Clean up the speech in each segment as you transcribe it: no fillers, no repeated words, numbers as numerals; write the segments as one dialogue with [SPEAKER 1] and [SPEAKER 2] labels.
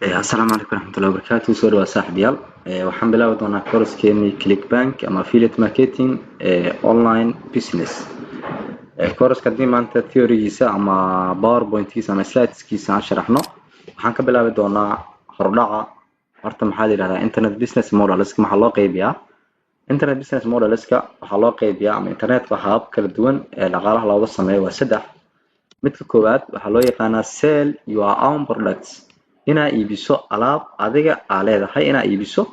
[SPEAKER 1] السلام عليكم ورحمة الله وبركاته. سوري يا صاحبيال. waxaan bilaabi doonaa koorskeeni Clickbank ama affiliate marketing online business. kooraska haddii maanta theory-giisa ama powerpoint-kiisa ama slides-kiisa aan sharaxno, waxaan ka bilaabi doonaa hordhaca. Horta maxaa la yidhahdaa internet business models-ka maxaa loo qaybiyaa? internet business models-ka waxaa loo qaybiyaa ama internet-ka habab kala duwan ee dhaqaalaha looga sameeyo waa saddex. midka koowaad waxaa loo yaqaanaa sell your own products, inaa iibiso alaab adiga aa leedahay inaa iibiso.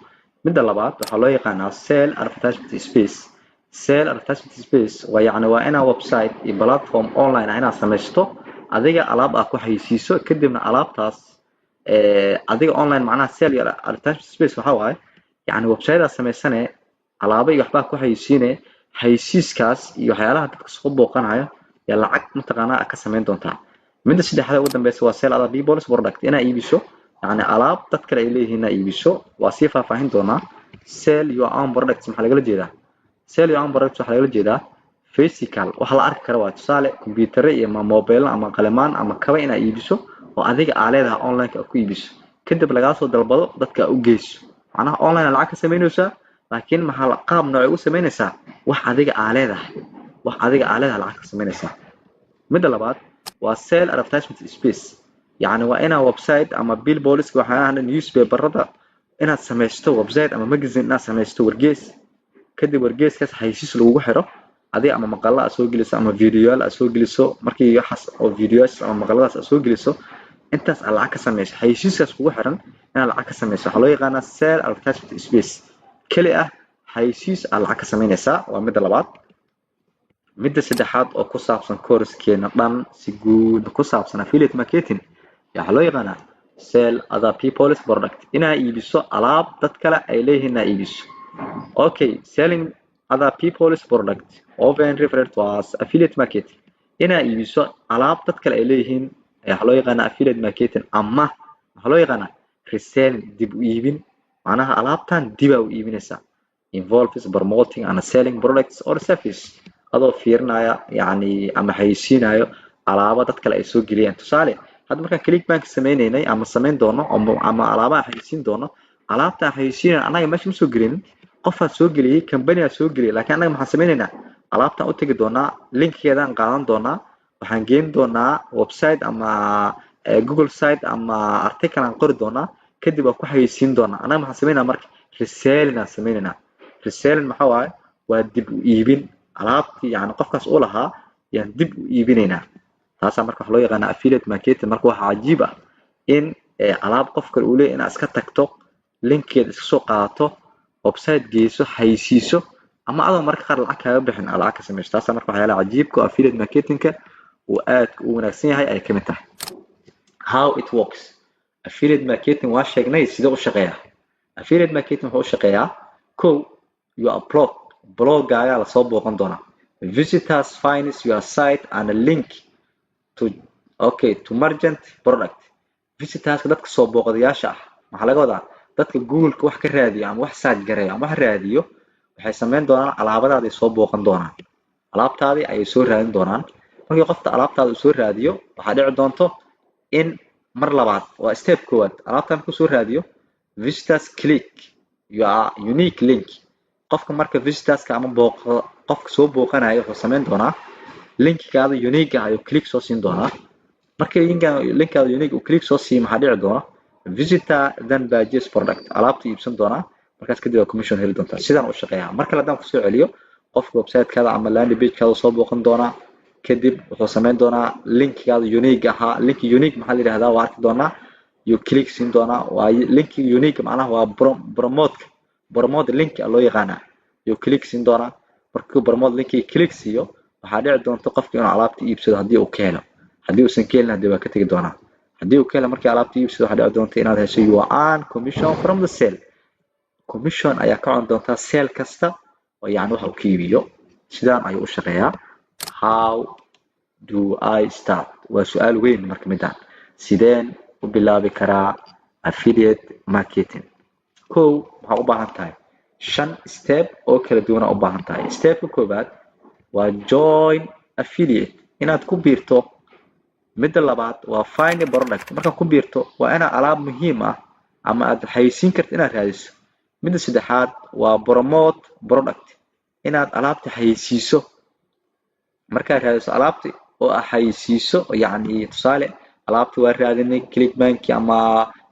[SPEAKER 1] midda labaad waxaa loo yaqaanaa sell advertisement space. sell advertisement space waa inaa website iyo platform online ah inaa samaysto adiga alaab aa ku xayeysiiso, kadibna alaabtaas adiga online macnaha sell your advertisement space waxaa waaye yacni website aa samaysane alaabo iyo waxbaa ku xayeysiine, xayeysiiskaas iyo waxyaalaha dadka soo booqanayo yaa lacag mataqaanaa ka samayn doontaa. midda saddexaad ugu dambeysa waa sell other people's product, inaa iibiso yacni alaab dad kale ay leeyihiin inaa iibiso. waa sii faahfaahin doonaa. sell your own products maxaa lagala jeedaa? sell your own products waxaa lagala jeedaa physical, wax la arki kara waa tusaale kombiyuutarre iyo mobile ama qalamaan ama kaba inaa iibiso oo adiga aa leedahay online ka ku iibiso, kadib lagaa soo dalbado dadka u geyso. macnaha online aa lacag ka samaynaysaa, laakiin maxaa qaab noocay u samaynaysaa? wax adiga aa leedahay lacag ka samaynaysaa. midda labaad waa sell advertisement space, yacni waa inaa website ama billboards waxaa newspaperada inaad samaysto website ama magazine inaad samaysto wargeys, kadib wargeyskaas xayeysiis lagugu xiro adiga ama maqalla aad soo geliso ama videoyaal aad soo geliso. markii waxaas oo videoyaas ama maqalladaas aad soo geliso intaas aad lacag ka samayso, xayeysiiskaas kugu xiran inaad lacag ka samayso waxaa loo yaqaanaa sell advertisement space. keli ah xayeysiis aad lacag ka samaynaysaa waa midda labaad. midda saddexaad oo ku saabsan koorskeena dhan si guud ku saabsan affiliate marketing waxaa loo yaqaanaa sell other people's product, inaa iibiso alaab dad kale ay leeyihiin inaa iibiso. okay, selling other people's product often referred to as affiliate marketing, inaa iibiso alaab dad kale ay leeyihiin waxaa loo yaqaanaa affiliate marketing, ama waxaa loo yaqaanaa reselling, dib u iibin. macnaha alaabtan dibaa u iibinaysaa. involves promoting and selling products or service, adoo fiirinaya yacni ama xayeysiinayo alaabo dad kale ay soo geliyaan. tusaale hadda markaan Clickbank sameynaynay ama samayn doono ama alaabaha xayeysiin doono, alaabtaan xayeysiinayna annaga meesha ma soo gelinin, qofaa soo geliyey, company aa soo geliyey, laakiin annaga maxaan sameynaynaa? alaabtaan u tegi doonaa, linkeedaan qaadan doonaa, waxaan geyn doonaa website ama google site ama article aan qori doonaa, kadib waan ku xayeysiin doonaa. annaga maxaan sameynaa marka? reselling aan sameynaynaa. reselling maxaa waaye? waa dib u iibin. alaabtii yani qofkaas u lahaa yaan dib u iibinaynaa. taasaa marka waxaa loo yaqaanaa affiliate marketing. marka waxaa cajiib ah in alaab qof kale uu leeyahay inaad iska tagto, linkeeda iska soo qaadato, website geyso, xayeysiiso, ama adoo marka qaar lacag kaaga bixin aad lacag ka samayso. taasaa marka waxyaalaha cajiibka oo affiliate marketing-ka uu aadka u wanaagsan yahay ay ka mid tahay. how it works. affiliate marketing waa sheegnay sida u shaqeeyaa. affiliate marketing wuxuu u shaqeeyaa kow, you upload blogaaga la soo booqan doonaa. visitors finds your site and a link to merchant product. visitors dadka soo booqdayaasha ah maxaa laga wadaa? dadka google-ka wax ka raadiyo ama wax search gareeyo ama wax raadiyo waxay sameyn doonaan alaabadaada ay soo booqan doonaan. alaabtaadii ayay soo raadin doonaan. markii qofta alaabtaada uu soo raadiyo waxaa dhici doonto in mar labaad, waa step koowaad, alaabtaan markuu soo raadiyo visitors click your unique link. qofka marka visitorska ama qofka soo booqanayo wuxuu sameyn doonaa linkigaada unique ah ayuu click soo siin doonaa. markii linkaada unique uu click soo siiyo maxaa dhici doona? visitor then purchase product, alaabta iibsan doonaa, markaas kadib commission heli doontaa. sidaan u shaqeeyaa. marka haddaan kusoo celiyo, qofka website-kaada ama landing page-kaada soo booqan doonaa, kadib wuxuu sameyn doonaa linkigaada unique ahaa. linki unique maxaa la yidhahdaa? waa arki doonaa, you click siin doonaa. waa linki unique macnaha waa promote link loo yaqaanaa. you click siin doonaa. markuu promote linki click siiyo waxaa dhici doonta qofka inuu alaabta iibsado haddii uu ka helo. haddii uusan ka helin hadii waa ka tegi doonaa. haddii uu ka helo markii alaabta iibsado waxaa dhici doonta inaad hesho your earn commission from the sale. commission ayaa ka cun doontaa sale kasta oo yacni waxa uu ka iibiyo. sidaan ayuu u shaqeeyaa. how do I start? waa su-aal weyn marka midaan. sideen u bilaabi karaa affiliate marketing? kow, waxaa u baahan tahay 5 step oo kala duwan u baahan tahay. stepka koobaad waa join affiliate, inaad ku biirto midda labaad waa find product marka ku biirto waa ina alaab muhiim ah ama aad xayeysiin karto inaad raadiso midda saddexaad waa promote product inaad alaabta xayeysiiso markaad raadiso alaabta oo aad xayeysiiso yacni tusaale alaabta waa raadinay Clickbank ama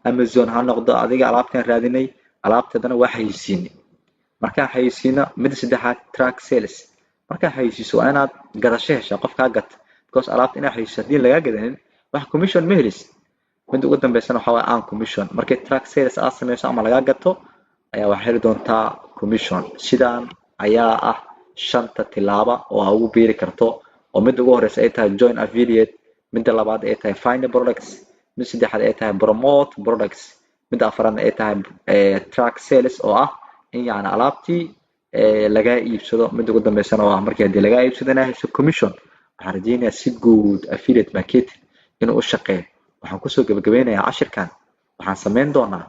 [SPEAKER 1] Amazon ha noqdo adiga alaabtan raadinay alaabtadana waa xayeysiinay markaan xayeysiino midda saddexaad track sales markaan xayeysiiso waa inaad gadasho heshaa qof kaa gata because alaabta inaad xayeysiiso haddii lagaa gadanin wax commission ma helaysid midda ugu dambeysana waxaa waaye aan commission markii track sales aad sameyso ama lagaa gato ayaa waxaad heli doontaa commission sidaan ayaa ah 5 tilaabo oo aad ugu biiri karto oo midda ugu horeysa ay tahay join affiliate midda labaad ay tahay find products midda saddexaad ay tahay promote products midda afraad ay tahay track sales oo ah in yacni alaabtii lagaa iibsado midda ugu dambeysana waa markii haddii lagaa iibsado inaad hesho commission waxaan rajeynayaa si guud affiliate marketing inuu u shaqeeyo waxaan kusoo gabagabeynayaa cashirkan waxaan sameyn doonaa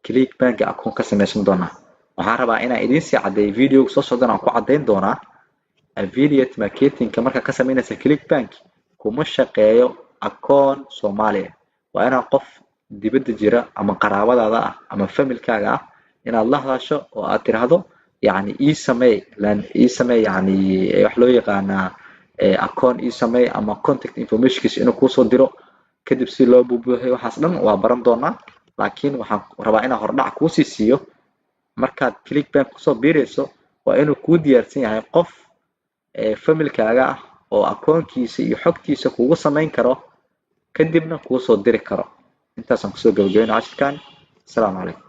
[SPEAKER 1] Clickbank account ka sameysan doonaa waxaan rabaa inaan idiin sii cadeeyo video soo socdana aan ku cadeyn doonaa affiliate marketing marka ka sameynaysa Clickbank kuma shaqeeyo account Soomaaliya waa inaan qof dibadda jira ama qaraabadaada ah ama familkaaga ah inaad la hadasho oo aad tiraahdo يعني ii samee يعني wax loo yaqaanaa account ii samee ama contact information inuu kuu soo diro kadib si loo buuxiyo waxaas dhan waa baran doonaa laakiin waxaan rabaa inaan hordhac kuu sii siiyo markaad Clickbank kusoo biirayso waa inuu kuu diyaarsan yahay qof familkaaga ah oo akoonkiisa iyo xogtiisa kugu samayn karo kadibna kuu soo diri karo intaasaan kusoo gabagabeynaa cashirkan. Assalaamu calaykum.